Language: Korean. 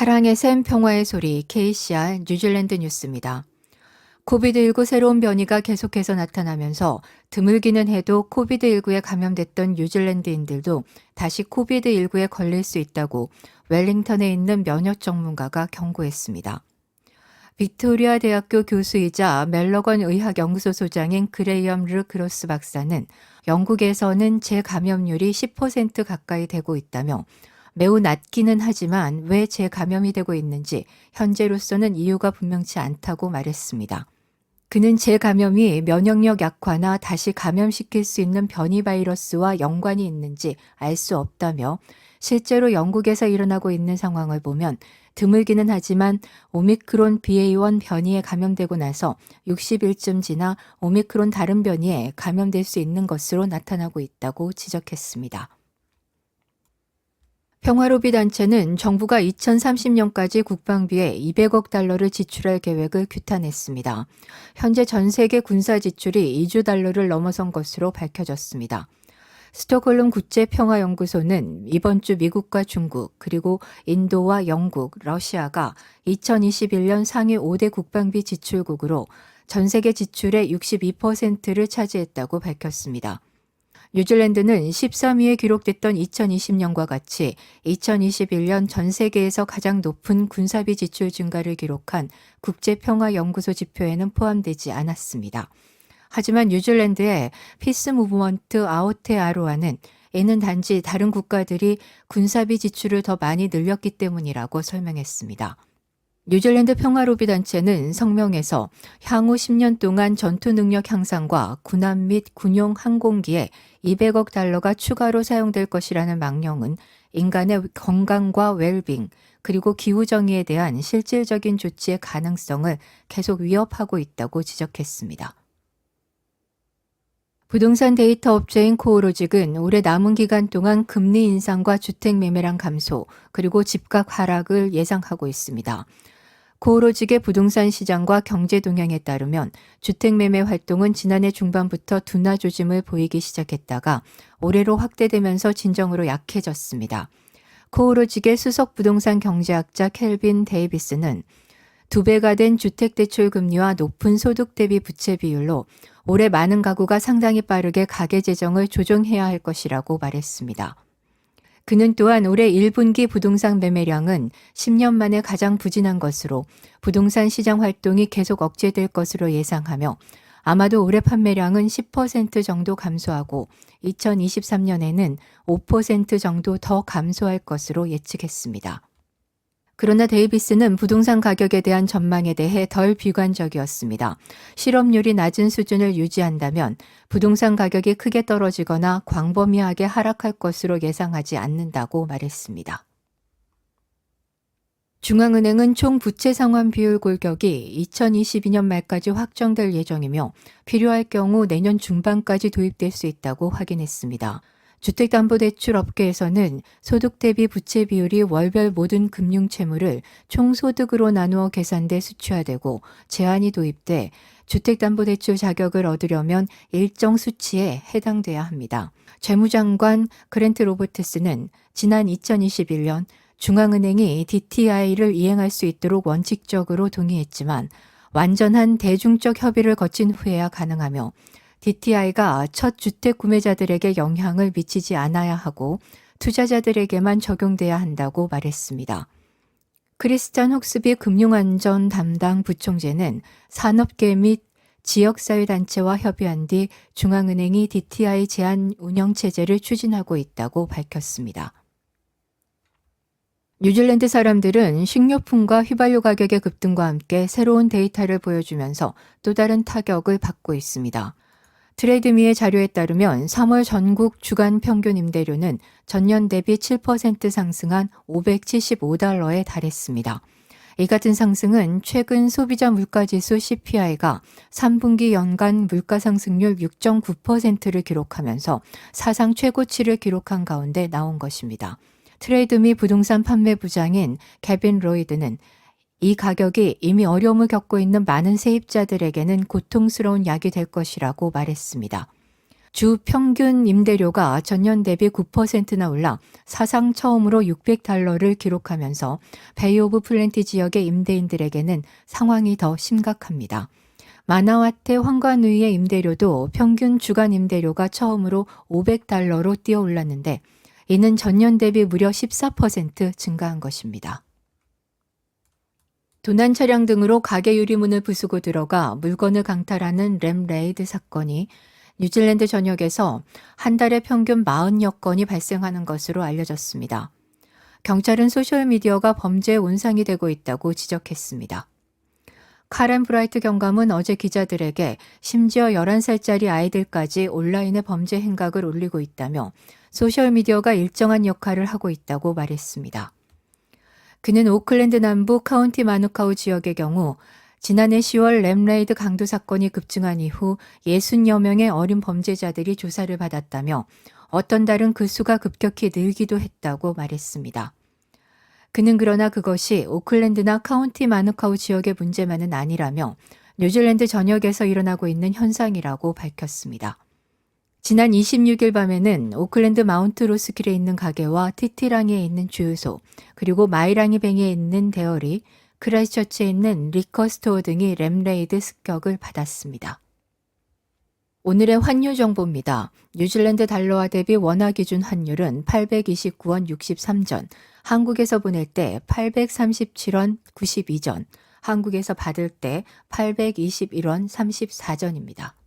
사랑의 샘 평화의 소리 KCR 뉴질랜드 뉴스입니다. 코비드19 새로운 변이가 계속해서 나타나면서 드물기는 해도 코비드19에 감염됐던 뉴질랜드인들도 다시 코비드19에 걸릴 수 있다고 웰링턴에 있는 면역 전문가가 경고했습니다. 빅토리아 대학교 교수이자 멜러건 의학연구소 소장인 그레이엄 르 그로스 박사는 영국에서는 재감염률이 10% 가까이 되고 있다며 매우 낮기는 하지만 왜 재감염이 되고 있는지 현재로서는 이유가 분명치 않다고 말했습니다. 그는 재감염이 면역력 약화나 다시 감염시킬 수 있는 변이 바이러스와 연관이 있는지 알 수 없다며 실제로 영국에서 일어나고 있는 상황을 보면 드물기는 하지만 오미크론 BA.1 변이에 감염되고 나서 60일쯤 지나 오미크론 다른 변이에 감염될 수 있는 것으로 나타나고 있다고 지적했습니다. 평화로비 단체는 정부가 2030년까지 국방비에 200억 달러를 지출할 계획을 규탄했습니다. 현재 전 세계 군사 지출이 2조 달러를 넘어선 것으로 밝혀졌습니다. 스톡홀름 국제평화연구소는 이번 주 미국과 중국 그리고 인도와 영국, 러시아가 2021년 상위 5대 국방비 지출국으로 전 세계 지출의 62%를 차지했다고 밝혔습니다. 뉴질랜드는 13위에 기록됐던 2020년과 같이 2021년 전 세계에서 가장 높은 군사비 지출 증가를 기록한 국제평화연구소 지표에는 포함되지 않았습니다. 하지만 뉴질랜드의 피스 무브먼트 아오테아로아는 이는 단지 다른 국가들이 군사비 지출을 더 많이 늘렸기 때문이라고 설명했습니다. 뉴질랜드 평화로비 단체는 성명에서 향후 10년 동안 전투 능력 향상과 군함 및 군용 항공기에 200억 달러가 추가로 사용될 것이라는 망령은 인간의 건강과 웰빙 그리고 기후 정의에 대한 실질적인 조치의 가능성을 계속 위협하고 있다고 지적했습니다. 부동산 데이터 업체인 코오로직은 올해 남은 기간 동안 금리 인상과 주택 매매량 감소 그리고 집값 하락을 예상하고 있습니다. 코오로직의 부동산 시장과 경제 동향에 따르면 주택 매매 활동은 지난해 중반부터 둔화 조짐을 보이기 시작했다가 올해로 확대되면서 진정으로 약해졌습니다. 코오로직의 수석 부동산 경제학자 켈빈 데이비스는 2배가 된 주택대출 금리와 높은 소득 대비 부채 비율로 올해 많은 가구가 상당히 빠르게 가계 재정을 조정해야 할 것이라고 말했습니다. 그는 또한 올해 1분기 부동산 매매량은 10년 만에 가장 부진한 것으로 부동산 시장 활동이 계속 억제될 것으로 예상하며 아마도 올해 판매량은 10% 정도 감소하고 2023년에는 5% 정도 더 감소할 것으로 예측했습니다. 그러나 데이비스는 부동산 가격에 대한 전망에 대해 덜 비관적이었습니다. 실업률이 낮은 수준을 유지한다면 부동산 가격이 크게 떨어지거나 광범위하게 하락할 것으로 예상하지 않는다고 말했습니다. 중앙은행은 총 부채 상환 비율 골격이 2022년 말까지 확정될 예정이며 필요할 경우 내년 중반까지 도입될 수 있다고 확인했습니다. 주택담보대출 업계에서는 소득 대비 부채 비율이 월별 모든 금융 채무를 총소득으로 나누어 계산돼 수치화되고 제한이 도입돼 주택담보대출 자격을 얻으려면 일정 수치에 해당돼야 합니다. 재무장관 그랜트 로버트스는 지난 2021년 중앙은행이 DTI를 이행할 수 있도록 원칙적으로 동의했지만 완전한 대중적 협의를 거친 후에야 가능하며 DTI가 첫 주택 구매자들에게 영향을 미치지 않아야 하고 투자자들에게만 적용돼야 한다고 말했습니다. 크리스찬 혹스비 금융안전 담당 부총재는 산업계 및 지역사회단체와 협의한 뒤 중앙은행이 DTI 제한 운영체제를 추진하고 있다고 밝혔습니다. 뉴질랜드 사람들은 식료품과 휘발유 가격의 급등과 함께 새로운 데이터를 보여주면서 또 다른 타격을 받고 있습니다. 트레이드미의 자료에 따르면 3월 전국 주간 평균 임대료는 전년 대비 7% 상승한 575달러에 달했습니다. 이 같은 상승은 최근 소비자 물가지수 CPI가 3분기 연간 물가 상승률 6.9%를 기록하면서 사상 최고치를 기록한 가운데 나온 것입니다. 트레이드미 부동산 판매 부장인 케빈 로이드는 이 가격이 이미 어려움을 겪고 있는 많은 세입자들에게는 고통스러운 약이 될 것이라고 말했습니다. 주 평균 임대료가 전년 대비 9%나 올라 사상 처음으로 $600를 기록하면서 베이 오브 플렌티 지역의 임대인들에게는 상황이 더 심각합니다. 마나와테 황과누이의 임대료도 평균 주간 임대료가 처음으로 $500로 뛰어올랐는데 이는 전년 대비 무려 14% 증가한 것입니다. 도난 차량 등으로 가게 유리문을 부수고 들어가 물건을 강탈하는 램 레이드 사건이 뉴질랜드 전역에서 한 달에 평균 40여 건이 발생하는 것으로 알려졌습니다. 경찰은 소셜미디어가 범죄의 온상이 되고 있다고 지적했습니다. 카렌 브라이트 경감은 어제 기자들에게 심지어 11살짜리 아이들까지 온라인에 범죄 행각을 올리고 있다며 소셜미디어가 일정한 역할을 하고 있다고 말했습니다. 그는 오클랜드 남부 카운티 마누카우 지역의 경우 지난해 10월 램레이드 강도 사건이 급증한 이후 60여 명의 어린 범죄자들이 조사를 받았다며 어떤 달은 그 수가 급격히 늘기도 했다고 말했습니다. 그는 그러나 그것이 오클랜드나 카운티 마누카우 지역의 문제만은 아니라며 뉴질랜드 전역에서 일어나고 있는 현상이라고 밝혔습니다. 지난 26일 밤에는 오클랜드 마운트 로스킬에 있는 가게와 티티랑이에 있는 주유소, 그리고 마이랑이뱅에 있는 데어리, 크라이스처치에 있는 리커 스토어 등이 램레이드 습격을 받았습니다. 오늘의 환율 정보입니다. 뉴질랜드 달러화 대비 원화 기준 환율은 829원 63전, 한국에서 보낼 때 837원 92전, 한국에서 받을 때 821원 34전입니다.